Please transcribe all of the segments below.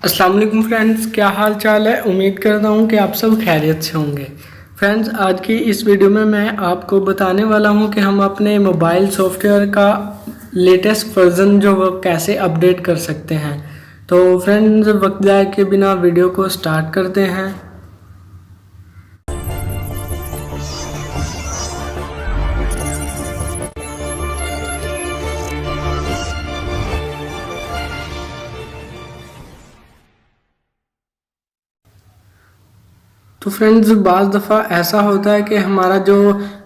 अस्सलाम वालेकुम फ्रेंड्स, क्या हाल चाल है। उम्मीद करता हूँ कि आप सब खैरियत से होंगे। फ्रेंड्स, आज की इस वीडियो में मैं आपको बताने वाला हूँ कि हम अपने मोबाइल सॉफ्टवेयर का लेटेस्ट वर्जन जो वो कैसे अपडेट कर सकते हैं। तो फ्रेंड्स, वक्त जाए के बिना वीडियो को स्टार्ट करते हैं। तो फ्रेंड्स, बाज़ दफ़ा ऐसा होता है कि हमारा जो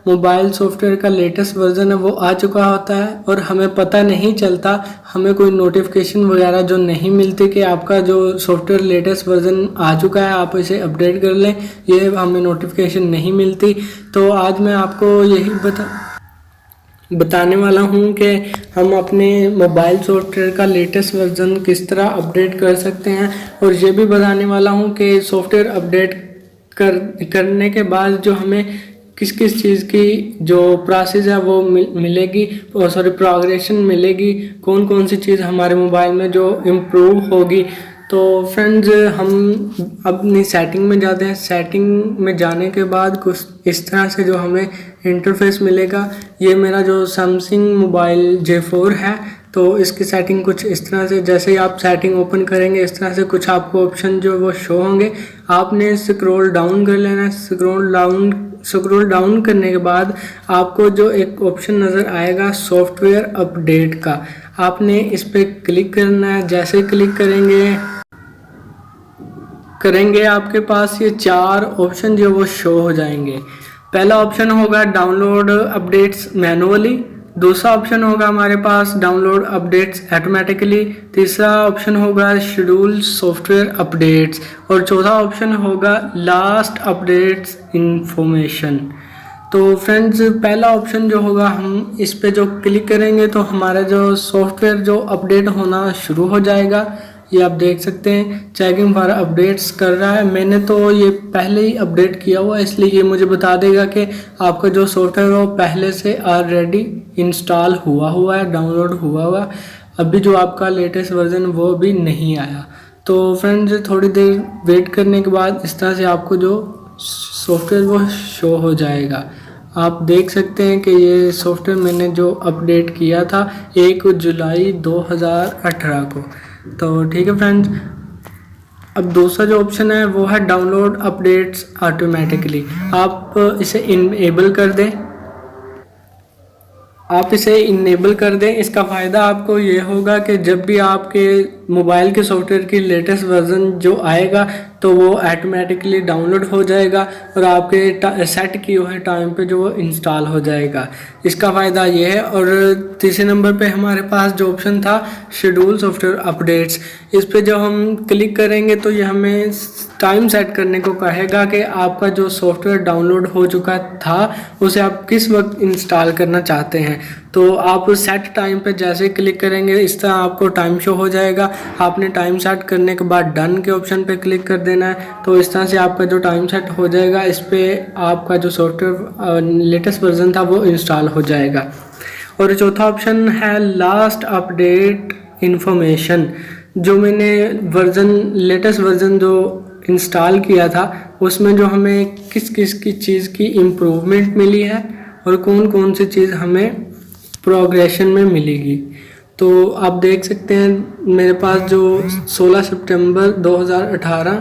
मोबाइल सॉफ्टवेयर का लेटेस्ट वर्जन है वो आ चुका होता है और हमें पता नहीं चलता, हमें कोई नोटिफिकेशन वगैरह जो नहीं मिलती कि आपका जो सॉफ्टवेयर लेटेस्ट वर्जन आ चुका है, आप इसे अपडेट कर लें, ये हमें नोटिफिकेशन नहीं मिलती। तो आज मैं आपको यही बताने वाला हूँ कि हम अपने मोबाइल सॉफ्टवेयर का लेटेस्ट वर्जन किस तरह अपडेट कर सकते हैं, और ये भी बताने वाला हूँ कि सॉफ्टवेयर अपडेट करने के बाद जो हमें किस किस चीज़ की जो प्रोसेस है वो मिलेगी, सॉरी प्रोग्रेशन मिलेगी, कौन कौन सी चीज़ हमारे मोबाइल में जो इम्प्रूव होगी। तो फ्रेंड्स, हम अपनी सेटिंग में जाते हैं। सेटिंग में जाने के बाद कुछ इस तरह से जो हमें इंटरफेस मिलेगा। ये मेरा जो सैमसंग मोबाइल J4 है, तो इसकी सेटिंग कुछ इस तरह से, जैसे ही आप सेटिंग ओपन करेंगे इस तरह से कुछ आपको ऑप्शन जो वो शो होंगे। आपने स्क्रॉल डाउन कर लेना है। स्क्रॉल डाउन करने के बाद आपको जो एक ऑप्शन नज़र आएगा सॉफ्टवेयर अपडेट का, आपने इस पर क्लिक करना है। जैसे क्लिक करेंगे आपके पास ये 4 ऑप्शन जो वो शो हो जाएंगे। पहला ऑप्शन होगा डाउनलोड अपडेट्स मैनुअली, दूसरा ऑप्शन होगा हमारे पास डाउनलोड अपडेट्स ऑटोमेटिकली, तीसरा ऑप्शन होगा शेड्यूल सॉफ्टवेयर अपडेट्स, और चौथा ऑप्शन होगा लास्ट अपडेट्स इंफॉर्मेशन। तो फ्रेंड्स, पहला ऑप्शन जो होगा, हम इस पे जो क्लिक करेंगे तो हमारा जो सॉफ्टवेयर जो अपडेट होना शुरू हो जाएगा। ये आप देख सकते हैं चेकिंग फॉर अपडेट्स कर रहा है। मैंने तो ये पहले ही अपडेट किया हुआ है, इसलिए ये मुझे बता देगा कि आपका जो सॉफ्टवेयर वो पहले से ऑलरेडी इंस्टॉल हुआ है, डाउनलोड हुआ। अभी जो आपका लेटेस्ट वर्जन वो भी नहीं आया। तो फ्रेंड्स, थोड़ी देर वेट करने के बाद इस तरह से आपको जो सॉफ्टवेयर वो शो हो जाएगा। आप देख सकते हैं कि ये सॉफ्टवेयर मैंने जो अपडेट किया था 1 जुलाई 2018 को। तो ठीक है फ्रेंड्स, अब दूसरा जो ऑप्शन है वो है डाउनलोड अपडेट्स ऑटोमेटिकली। आप इसे इनेबल कर दें। इसका फ़ायदा आपको ये होगा कि जब भी आपके मोबाइल के सॉफ्टवेयर की लेटेस्ट वर्जन जो आएगा तो वो ऑटोमेटिकली डाउनलोड हो जाएगा और आपके सेट किए हुए टाइम पे जो वो इंस्टॉल हो जाएगा। इसका फ़ायदा ये है। और तीसरे नंबर पे हमारे पास जो ऑप्शन था शेड्यूल सॉफ्टवेयर अपडेट्स, इस पे जब हम क्लिक करेंगे तो ये हमें टाइम सेट करने को कहेगा कि आपका जो सॉफ्टवेयर डाउनलोड हो चुका था उसे आप किस वक्त इंस्टॉल करना चाहते हैं। तो आप सेट टाइम पे जैसे क्लिक करेंगे इस तरह आपको टाइम शो हो जाएगा। आपने टाइम सेट करने के बाद डन के ऑप्शन पे क्लिक कर देना है, तो इस तरह से आपका जो टाइम सेट हो जाएगा, इस पे आपका जो सॉफ्टवेयर लेटेस्ट वर्जन था वो इंस्टॉल हो जाएगा। और चौथा ऑप्शन है लास्ट अपडेट इंफॉर्मेशन। जो मैंने लेटेस्ट वर्जन जो इंस्टॉल किया था उसमें जो हमें किस किस की चीज़ की इम्प्रूवमेंट मिली है और कौन कौन सी चीज़ हमें प्रोग्रेशन में मिलेगी। तो आप देख सकते हैं मेरे पास जो 16 सितंबर 2018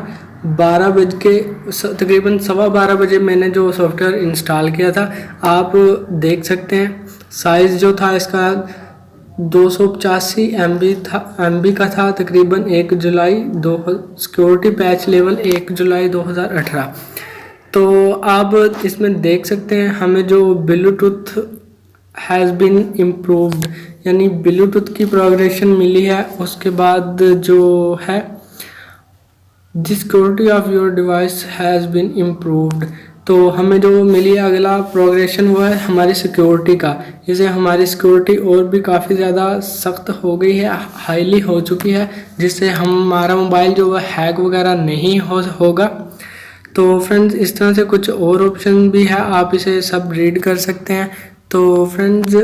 12 बज के तकरीबन 12:15 बजे मैंने जो सॉफ्टवेयर इंस्टॉल किया था, आप देख सकते हैं साइज़ जो था इसका 285 MB का था, तकरीबन 1 जुलाई 2 सिक्योरिटी पैच लेवल 1 जुलाई 2018। तो आप इसमें देख सकते हैं हमें जो ब्लूटूथ हैज़ बीन इम्प्रूव्ड, यानी ब्लूटूथ की प्रोग्रेशन मिली है। उसके बाद जो है the security of your device has been improved, तो हमें जो मिली है अगला प्रोग्रेशन वो है हमारी सिक्योरिटी का। इससे हमारी सिक्योरिटी और भी काफ़ी ज़्यादा सख्त हो गई है, हाईली हो चुकी है, जिससे हमारा मोबाइल जो है हैक वगैरह नहीं होगा। तो फ्रेंड्स, इस तरह से कुछ और ऑप्शन भी है, आप इसे सब रीड कर सकते हैं। तो फ्रेंड्स,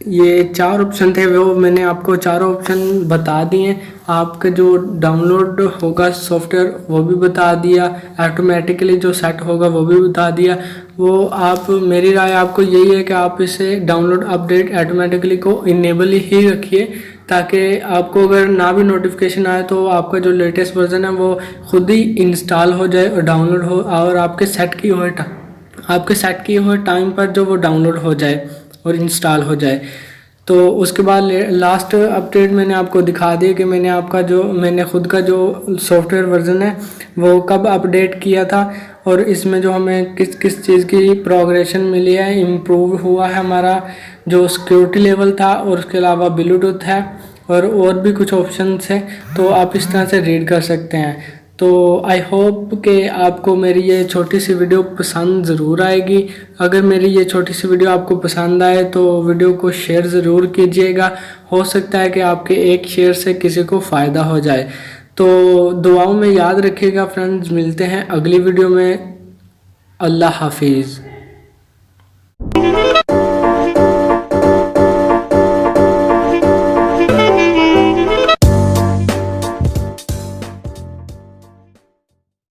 ये 4 ऑप्शन थे, वो मैंने आपको चारों ऑप्शन बता दिए। आपका जो डाउनलोड होगा सॉफ्टवेयर वो भी बता दिया, ऑटोमेटिकली जो सेट होगा वो भी बता दिया। वो आप, मेरी राय आपको यही है कि आप इसे डाउनलोड अपडेट ऑटोमेटिकली को इनेबल ही रखिए, ताकि आपको अगर ना भी नोटिफिकेशन आए तो आपका जो लेटेस्ट वर्जन है वो खुद ही इंस्टॉल हो जाए और डाउनलोड हो, और आपके सेट किए हुए टाइम पर जो वो डाउनलोड हो जाए और इंस्टॉल हो जाए। तो उसके बाद लास्ट अपडेट मैंने आपको दिखा दिया कि मैंने खुद का जो सॉफ्टवेयर वर्जन है वो कब अपडेट किया था, और इसमें जो हमें किस किस चीज़ की प्रोग्रेशन मिली है, इम्प्रूव हुआ है हमारा जो सिक्योरिटी लेवल था, और उसके अलावा ब्लूटूथ है और भी कुछ ऑप्शंस हैं। तो आप इस तरह से रीड कर सकते हैं। तो आई होप कि आपको मेरी ये छोटी सी वीडियो पसंद ज़रूर आएगी। अगर मेरी ये छोटी सी वीडियो आपको पसंद आए तो वीडियो को शेयर ज़रूर कीजिएगा। हो सकता है कि आपके एक शेयर से किसी को फ़ायदा हो जाए। तो दुआओं में याद रखिएगा फ्रेंड्स, मिलते हैं अगली वीडियो में। अल्लाह हाफिज़।